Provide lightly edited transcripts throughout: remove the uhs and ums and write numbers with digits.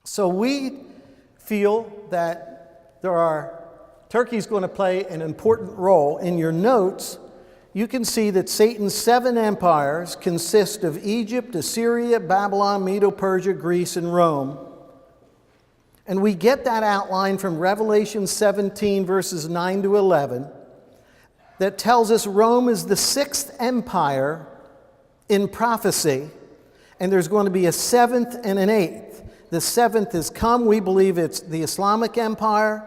So we feel that Turkey's going to play an important role. In your notes, you can see that Satan's 7 empires consist of Egypt, Assyria, Babylon, Medo-Persia, Greece, and Rome. And we get that outline from Revelation 17, verses 9 to 11, that tells us Rome is the 6th empire in prophecy, and there's going to be a 7th and an 8th. The 7th has come. We believe it's the Islamic Empire,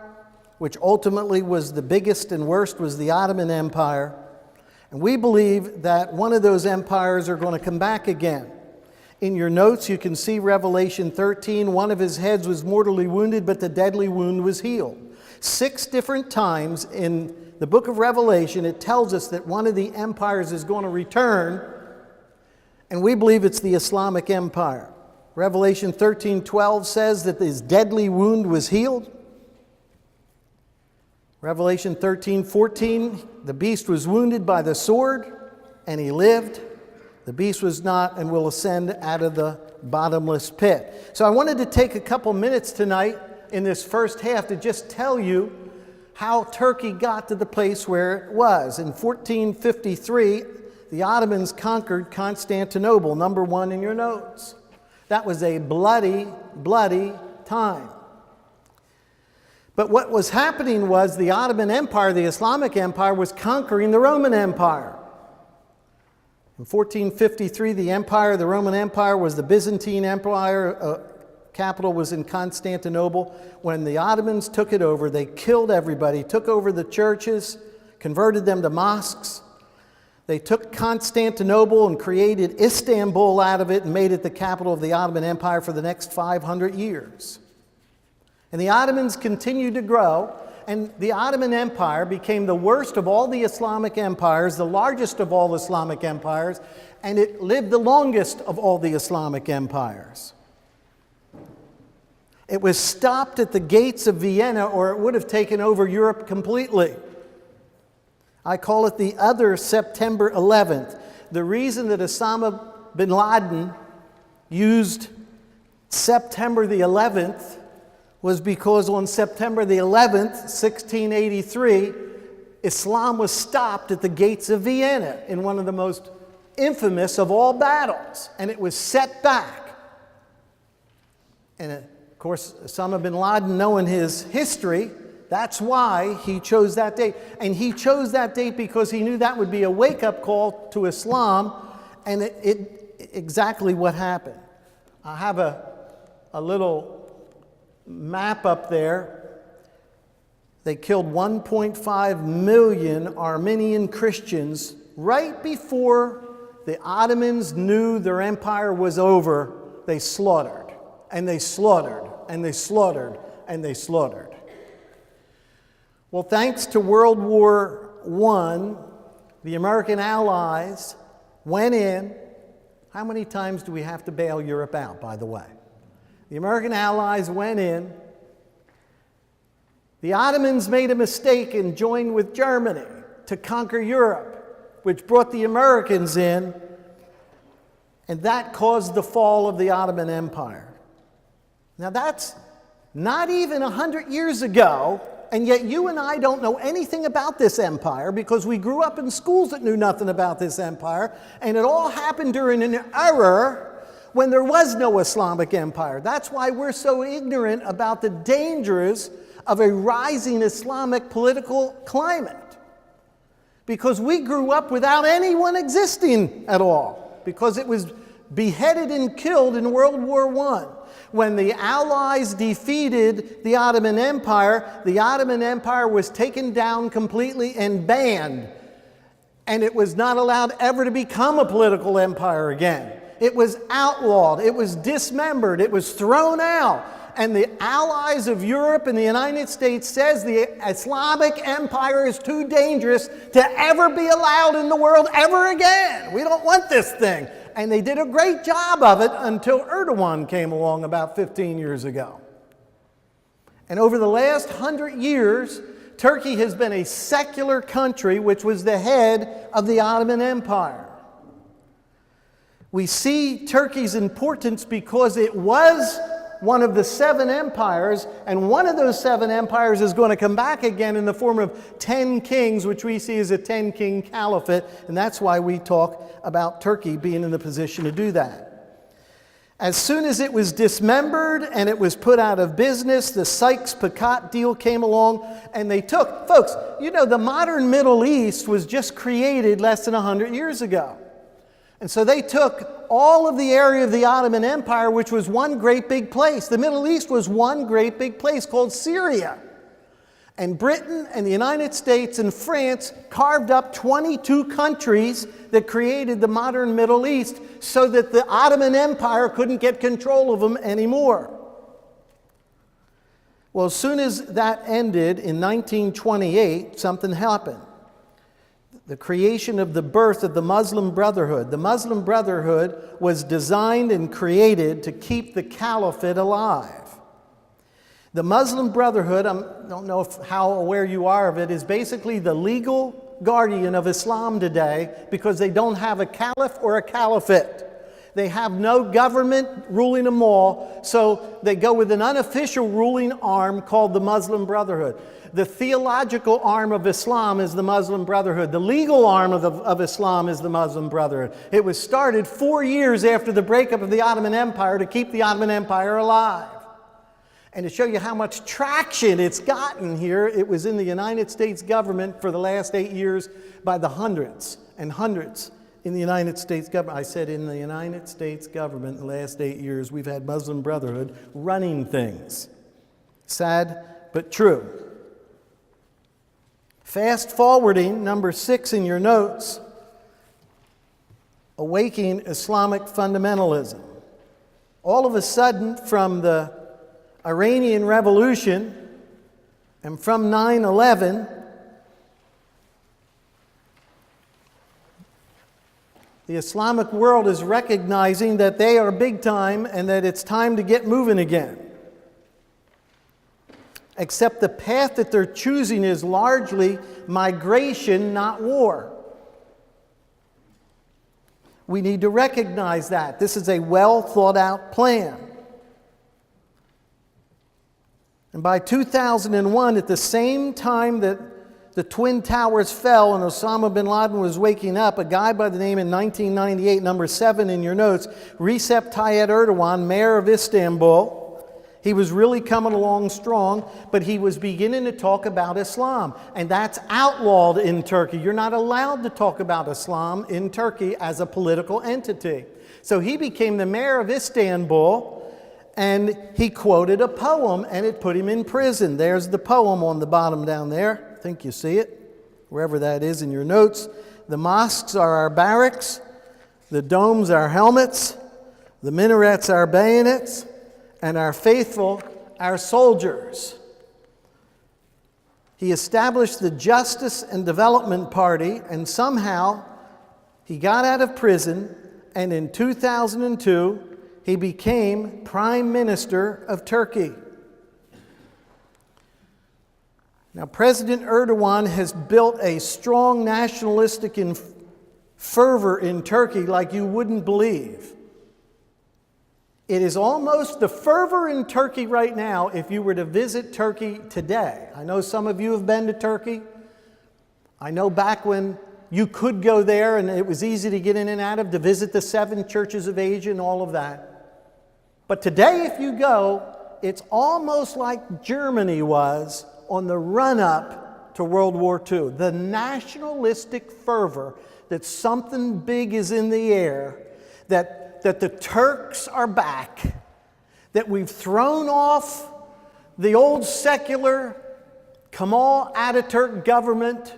which ultimately was the biggest and worst, was the Ottoman Empire. And we believe that one of those empires are going to come back again. In your notes, you can see Revelation 13. One of his heads was mortally wounded, but the deadly wound was healed. 6 different times in the book of Revelation, it tells us that one of the empires is going to return, and we believe it's the Islamic Empire. Revelation 13:12 says that his deadly wound was healed. Revelation 13:14, the beast was wounded by the sword, and he lived. The beast was not and will ascend out of the bottomless pit. So I wanted to take a couple minutes tonight in this first half to just tell you how Turkey got to the place where it was. In 1453, the Ottomans conquered Constantinople, number 1 in your notes. That was a bloody, bloody time. But what was happening was the Ottoman Empire, the Islamic Empire, was conquering the Roman Empire. In 1453, the Roman Empire was the Byzantine Empire. Capital was in Constantinople. When the Ottomans took it over, they killed everybody, took over the churches, converted them to mosques. They took Constantinople and created Istanbul out of it and made it the capital of the Ottoman Empire for the next 500 years. And the Ottomans continued to grow, and the Ottoman Empire became the worst of all the Islamic empires, the largest of all Islamic empires, and it lived the longest of all the Islamic empires. It was stopped at the gates of Vienna, or it would have taken over Europe completely. I call it the other September 11th. The reason that Osama bin Laden used September the 11th was because on September the 11th, 1683, Islam was stopped at the gates of Vienna in one of the most infamous of all battles, and it was set back. And of course, Osama bin Laden, knowing his history, that's why he chose that date. And he chose that date because he knew that would be a wake-up call to Islam, and it exactly what happened. I have a little map up there. They killed 1.5 million Armenian Christians right before the Ottomans knew their empire was over. They slaughtered, and they slaughtered, and they slaughtered, and they slaughtered. Well, thanks to World War I, the American Allies went in. How many times do we have to bail Europe out, by the way? The American Allies went in. The Ottomans made a mistake and joined with Germany to conquer Europe, which brought the Americans in, and that caused the fall of the Ottoman Empire. Now that's not even 100 years ago, and yet you and I don't know anything about this empire because we grew up in schools that knew nothing about this empire, and it all happened during an era when there was no Islamic empire. That's why we're so ignorant about the dangers of a rising Islamic political climate. Because we grew up without anyone existing at all, because it was beheaded and killed in World War I. When the Allies defeated the Ottoman Empire was taken down completely and banned. And it was not allowed ever to become a political empire again. It was outlawed, it was dismembered, it was thrown out. And the allies of Europe and the United States says the Islamic Empire is too dangerous to ever be allowed in the world ever again. We don't want this thing. And they did a great job of it until Erdogan came along about 15 years ago. And over the last 100 years, Turkey has been a secular country which was the head of the Ottoman Empire. We see Turkey's importance because it was one of the 7 empires, and one of those 7 empires is going to come back again in the form of 10 kings, which we see as a 10-king caliphate, and that's why we talk about Turkey being in the position to do that. As soon as it was dismembered and it was put out of business, the Sykes-Picot deal came along, and they took, folks, you know, the modern Middle East was just created less than 100 years ago. And so they took all of the area of the Ottoman Empire, which was one great big place. The Middle East was one great big place called Syria. And Britain and the United States and France carved up 22 countries that created the modern Middle East so that the Ottoman Empire couldn't get control of them anymore. Well, as soon as that ended in 1928, something happened. The creation of the birth of the Muslim Brotherhood. The Muslim Brotherhood was designed and created to keep the caliphate alive. The Muslim Brotherhood, I don't know how aware you are of it, is basically the legal guardian of Islam today because they don't have a caliph or a caliphate. They have no government ruling them all, so they go with an unofficial ruling arm called the Muslim Brotherhood. The theological arm of Islam is the Muslim Brotherhood. The legal arm of Islam is the Muslim Brotherhood. It was started 4 years after the breakup of the Ottoman Empire to keep the Ottoman Empire alive. And to show you how much traction it's gotten here, it was in the United States government for the last 8 years by the hundreds and hundreds in the United States government. I said in the United States government in the last 8 years, we've had Muslim Brotherhood running things. Sad, but true. Fast forwarding, number 6 in your notes, awakening Islamic fundamentalism. All of a sudden, from the Iranian Revolution and from 9/11, the Islamic world is recognizing that they are big time and that it's time to get moving again. Except the path that they're choosing is largely migration, not war. We need to recognize that. This is a well thought out plan. And by 2001, at the same time that the Twin Towers fell and Osama bin Laden was waking up, a guy by the name in 1998, number 7 in your notes, Recep Tayyip Erdogan, mayor of Istanbul, he was really coming along strong, but he was beginning to talk about Islam. And that's outlawed in Turkey. You're not allowed to talk about Islam in Turkey as a political entity. So he became the mayor of Istanbul, and he quoted a poem, and it put him in prison. There's the poem on the bottom down there. I think you see it, wherever that is in your notes. The mosques are our barracks, the domes our helmets, the minarets our bayonets, and our faithful our soldiers. He established the Justice and Development Party, and somehow he got out of prison, and in 2002, he became Prime Minister of Turkey. Now, President Erdogan has built a strong nationalistic fervor in Turkey like you wouldn't believe. It is almost the fervor in Turkey right now if you were to visit Turkey today. I know some of you have been to Turkey. I know back when you could go there and it was easy to get in and out of, to visit the 7 churches of Asia and all of that. But today, if you go, it's almost like Germany was on the run-up to World War II. The nationalistic fervor that something big is in the air, that the Turks are back, that we've thrown off the old secular Kemal Ataturk government,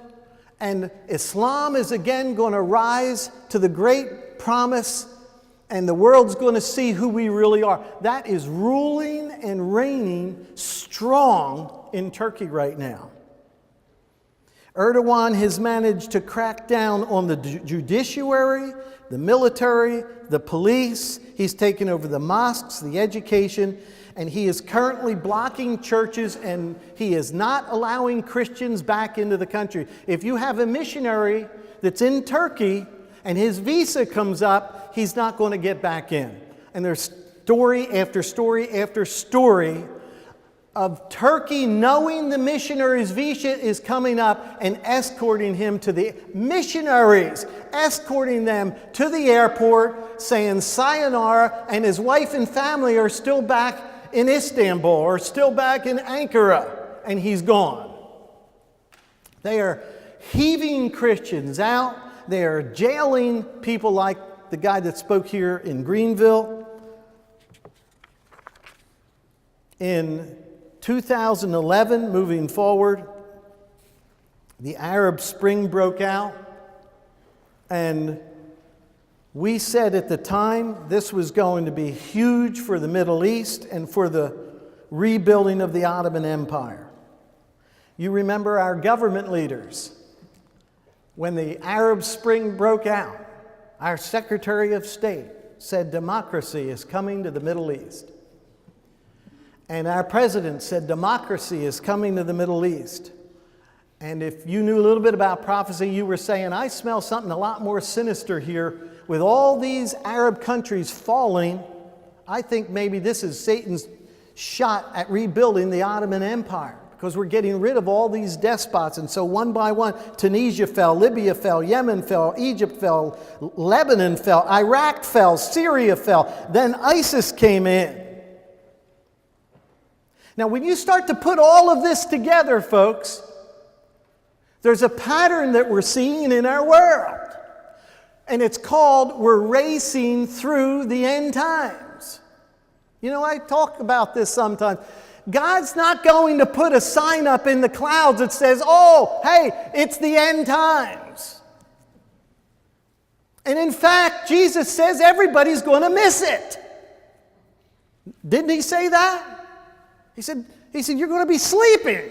and Islam is again going to rise to the great promise, and the world's going to see who we really are. That is ruling and reigning strong in Turkey right now. Erdogan has managed to crack down on the judiciary, the military, the police. He's taken over the mosques, the education, and he is currently blocking churches, and he is not allowing Christians back into the country. If you have a missionary that's in Turkey and his visa comes up, he's not going to get back in. And there's story after story after story of Turkey knowing the missionary's visa is coming up and escorting him to the missionaries, escorting them to the airport, saying sayonara, and his wife and family are still back in Istanbul or still back in Ankara, and he's gone. They are heaving Christians out. They are jailing people like the guy that spoke here in Greenville. In 2011, moving forward, the Arab Spring broke out, and we said at the time this was going to be huge for the Middle East and for the rebuilding of the Ottoman Empire. You remember our government leaders. When the Arab Spring broke out, our Secretary of State said democracy is coming to the Middle East. And our president said democracy is coming to the Middle East. And if you knew a little bit about prophecy, you were saying, I smell something a lot more sinister here. With all these Arab countries falling, I think maybe this is Satan's shot at rebuilding the Ottoman Empire, because we're getting rid of all these despots. And so one by one, Tunisia fell, Libya fell, Yemen fell, Egypt fell, Lebanon fell, Iraq fell, Syria fell. Then ISIS came in. Now, when you start to put all of this together, folks, there's a pattern that we're seeing in our world. And it's called we're racing through the end times. You know, I talk about this sometimes. God's not going to put a sign up in the clouds that says, oh, hey, it's the end times. And in fact, Jesus says everybody's going to miss it. Didn't he say that? He said, you're going to be sleeping.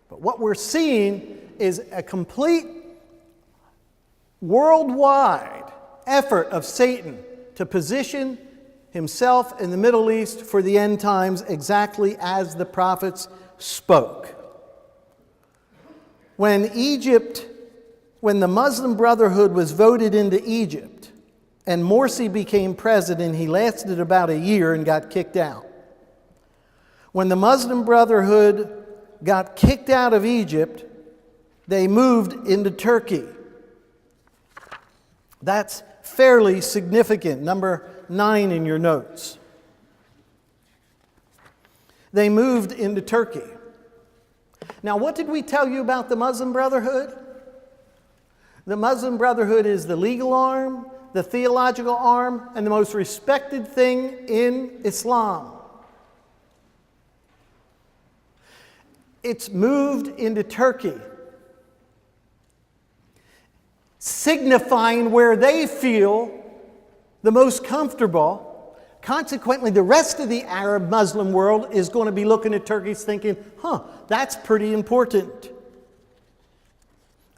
But what we're seeing is a complete worldwide effort of Satan to position himself in the Middle East for the end times exactly as the prophets spoke. When the Muslim Brotherhood was voted into Egypt and Morsi became president, he lasted about a year and got kicked out. When the Muslim Brotherhood got kicked out of Egypt, they moved into Turkey. That's fairly significant. Number 9 in your notes. They moved into Turkey. Now, what did we tell you about the Muslim Brotherhood? The Muslim Brotherhood is the legal arm, the theological arm, and the most respected thing in Islam. It's moved into Turkey, signifying where they feel the most comfortable. Consequently, the rest of the Arab Muslim world is going to be looking at Turkey thinking, that's pretty important.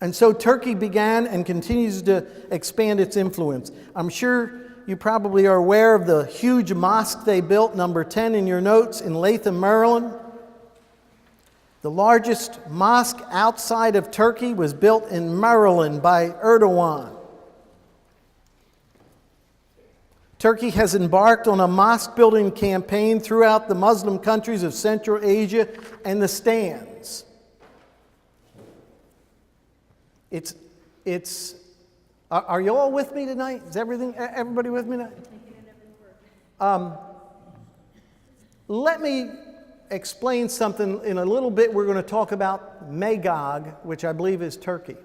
And so Turkey began and continues to expand its influence. I'm sure you probably are aware of the huge mosque they built, number 10 in your notes, in Latham, Maryland. The largest mosque outside of Turkey was built in Maryland by Erdogan. Turkey has embarked on a mosque-building campaign throughout the Muslim countries of Central Asia and the Stands. Are you all with me tonight? Is everybody with me tonight? Let me explain something in a little bit. We're going to talk about Magog, which I believe is Turkey.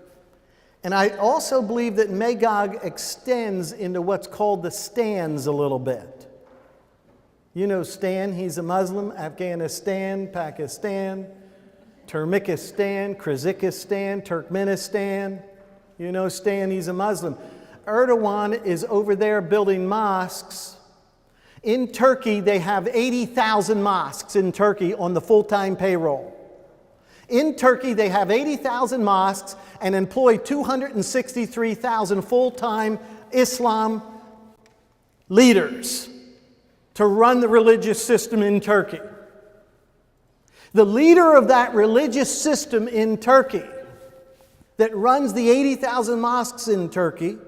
And I also believe that Magog extends into what's called the Stands a little bit. You know Stan, he's a Muslim. Afghanistan, Pakistan, Turkmenistan, Kyrgyzstan, Turkmenistan. You know Stan, he's a Muslim. Erdogan is over there building mosques. In Turkey, they have 80,000 mosques in Turkey on the full-time payroll. In Turkey, they have 80,000 mosques and employ 263,000 full-time Islam leaders to run the religious system in Turkey. The leader of that religious system in Turkey that runs the 80,000 mosques in Turkey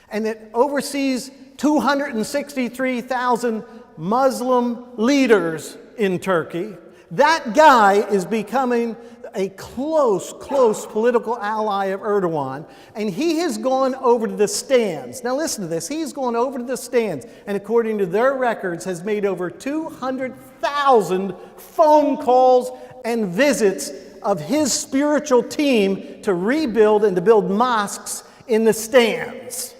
and that oversees 263,000 Muslim leaders in Turkey. That guy is becoming a close political ally of Erdogan, and he has gone over to the stands. Now listen to this. He's gone over to the stands, and according to their records, has made over 200,000 phone calls and visits of his spiritual team to rebuild and to build mosques in the stands.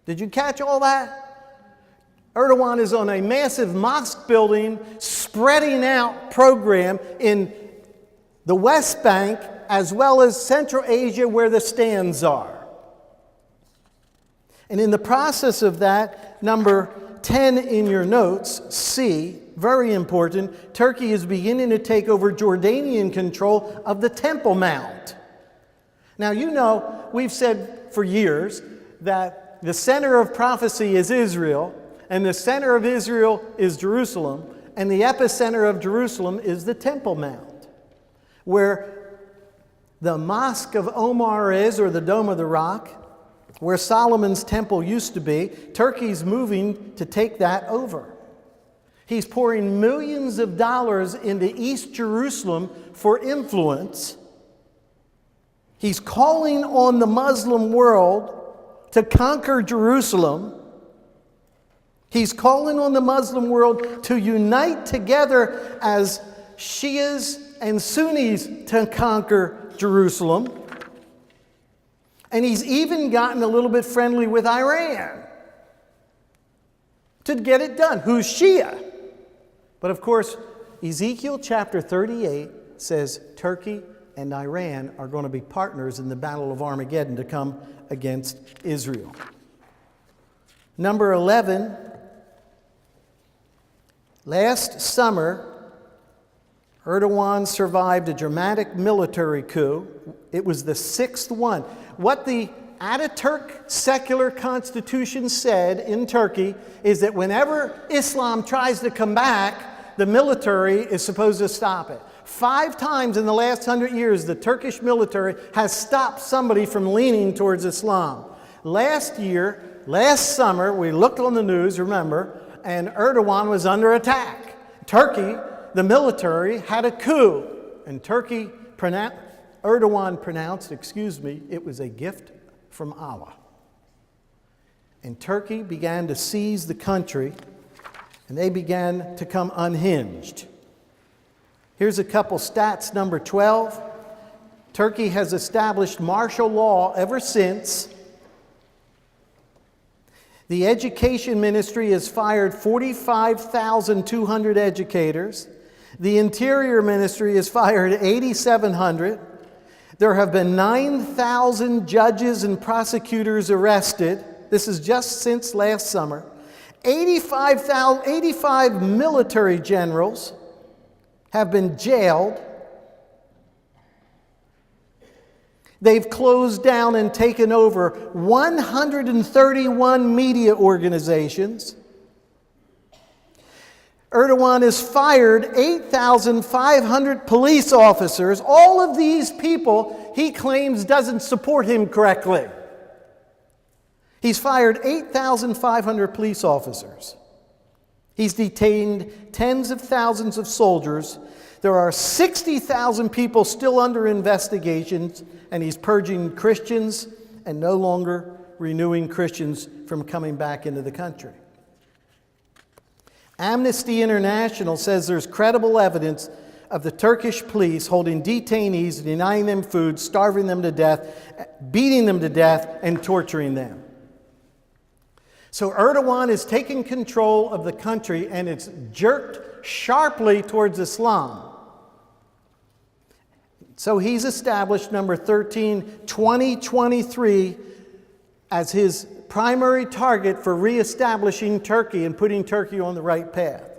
Did you catch all that? Erdogan is on a massive mosque building, spreading out program in the West Bank as well as Central Asia where the stands are. And in the process of that, number 10 in your notes, C, very important, Turkey is beginning to take over Jordanian control of the Temple Mount. Now, you know, we've said for years that the center of prophecy is Israel, and the center of Israel is Jerusalem, and the epicenter of Jerusalem is the Temple Mount, where the Mosque of Omar is, or the Dome of the Rock, where Solomon's temple used to be. Turkey's moving to take that over. He's pouring millions of dollars into East Jerusalem for influence. He's calling on the Muslim world to conquer Jerusalem. He's calling on the Muslim world to unite together as Shias and Sunnis to conquer Jerusalem. And he's even gotten a little bit friendly with Iran to get it done. Who's Shia? But of course, Ezekiel chapter 38 says Turkey and Iran are going to be partners in the Battle of Armageddon to come against Israel. Number 11, last summer, Erdogan survived a dramatic military coup. It was the sixth one. What the Ataturk secular constitution said in Turkey is that whenever Islam tries to come back, the military is supposed to stop it. 5 times in the last 100 years, the Turkish military has stopped somebody from leaning towards Islam. Last summer, we looked on the news, remember, and Erdogan was under attack. Turkey, the military, had a coup, and Erdogan pronounced, it was a gift from Allah. And Turkey began to seize the country, and they began to come unhinged. Here's a couple stats. Number 12, Turkey has established martial law ever since. The education ministry has fired 45,200 educators. The interior ministry has fired 8,700. There have been 9,000 judges and prosecutors arrested. This is just since last summer. 85 military generals have been jailed. They've closed down and taken over 131 media organizations. Erdogan has fired 8,500 police officers. All of these people he claims doesn't support him correctly. He's fired 8,500 police officers. He's detained tens of thousands of soldiers. There are 60,000 people still under investigation, and he's purging Christians and no longer renewing Christians from coming back into the country. Amnesty International says there's credible evidence of the Turkish police holding detainees, denying them food, starving them to death, beating them to death, and torturing them. So Erdogan is taking control of the country, and it's jerked sharply towards Islam. So he's established, number 13, 2023 as his primary target for reestablishing Turkey and putting Turkey on the right path.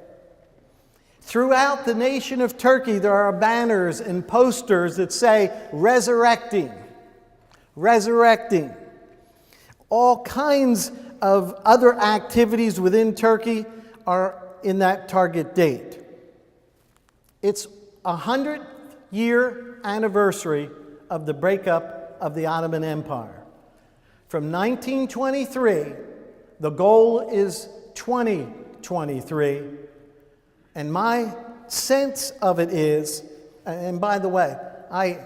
Throughout the nation of Turkey, there are banners and posters that say, resurrecting, resurrecting. All kinds of other activities within Turkey are in that target date. It's 100-year anniversary of the breakup of the Ottoman Empire. From 1923 The goal is 2023. And my sense of it is, and by the way, I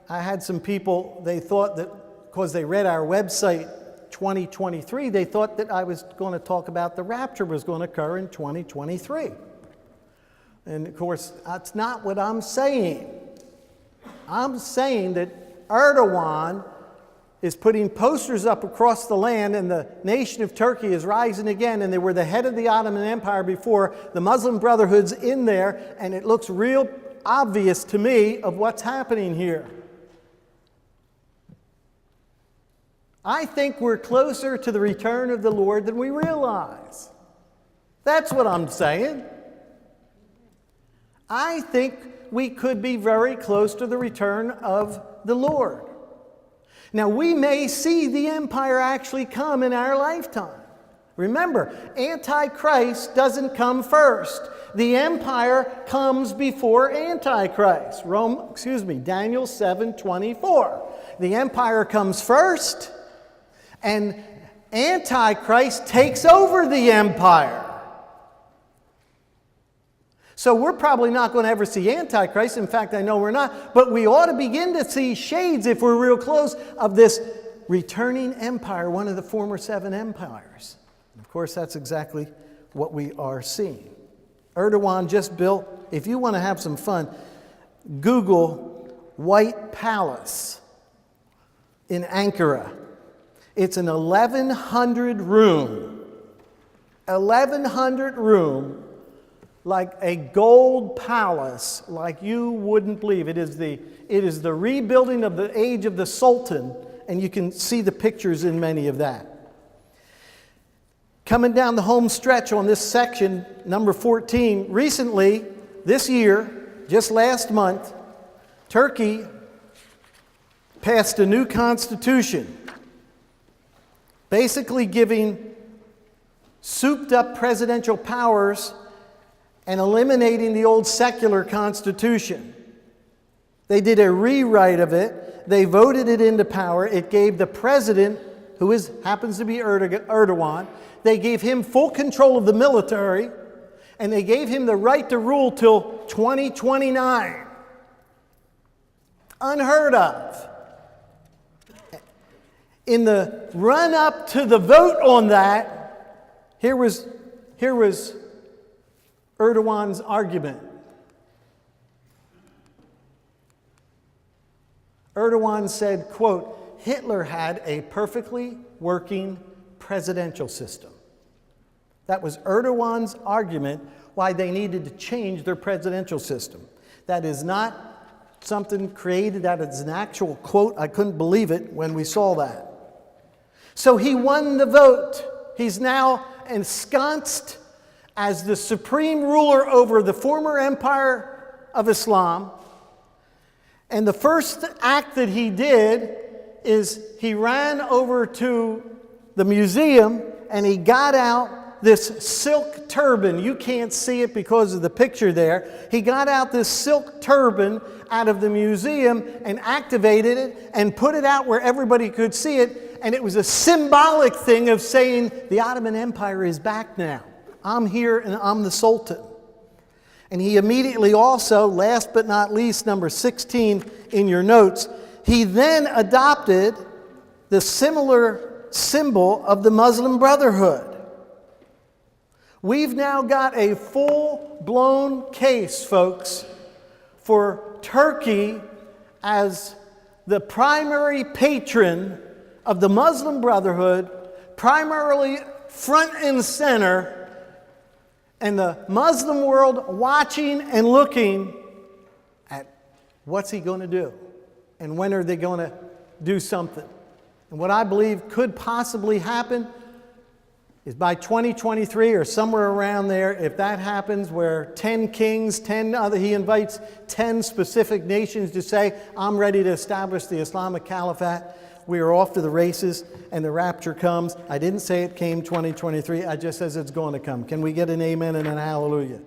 had some people, they thought that because they read our website 2023, they thought that I was going to talk about the rapture was going to occur in 2023. And of course, that's not what I'm saying. I'm saying that Erdogan is putting posters up across the land, and the nation of Turkey is rising again, and they were the head of the Ottoman Empire before. The Muslim Brotherhood's in there, and it looks real obvious to me of what's happening here. I think we're closer to the return of the Lord than we realize. That's what I'm saying. I think we could be very close to the return of the Lord. Now, we may see the empire actually come in our lifetime. Remember, Antichrist doesn't come first. The empire comes before Antichrist. Daniel 7:24. The empire comes first, and Antichrist takes over the empire. So we're probably not going to ever see Antichrist. In fact, I know we're not. But we ought to begin to see shades, if we're real close, of this returning empire, one of the former 7 empires. And of course, that's exactly what we are seeing. Erdogan just built, if you want to have some fun, Google White Palace in Ankara. It's an 1,100 room, like a gold palace, like you wouldn't believe. It is the rebuilding of the age of the Sultan, and you can see the pictures in many of that. Coming down the home stretch on this section, number 14, recently, this year, just last month, Turkey passed a new constitution, basically giving souped up presidential powers and eliminating the old secular constitution. They did a rewrite of it. They voted it into power. It gave the president, who happens to be Erdogan, they gave him full control of the military, and they gave him the right to rule till 2029. Unheard of. In the run-up to the vote on that, here was Erdogan's argument. Erdogan said, quote, Hitler had a perfectly working presidential system. That was Erdogan's argument why they needed to change their presidential system. That is not something created, that is an actual quote. I couldn't believe it when we saw that. So he won the vote. He's now ensconced as the supreme ruler over the former empire of Islam. And the first act that he did is he ran over to the museum and he got out this silk turban. You can't see it because of the picture there. He got out this silk turban out of the museum and activated it and put it out where everybody could see it. And it was a symbolic thing of saying the Ottoman Empire is back now. I'm here and I'm the Sultan. And he immediately also, last but not least, number 16 in your notes, he then adopted the similar symbol of the Muslim Brotherhood. We've now got a full-blown case, folks, for Turkey as the primary patron of the Muslim Brotherhood, primarily front and center, and the Muslim world watching and looking at what's he going to do and when are they going to do something. And what I believe could possibly happen is by 2023 or somewhere around there, if that happens, where 10 kings, he invites 10 specific nations to say, I'm ready to establish the Islamic Caliphate. We are off to the races and the rapture comes. I didn't say it came 2023. I just says it's going to come. Can we get an amen and an hallelujah?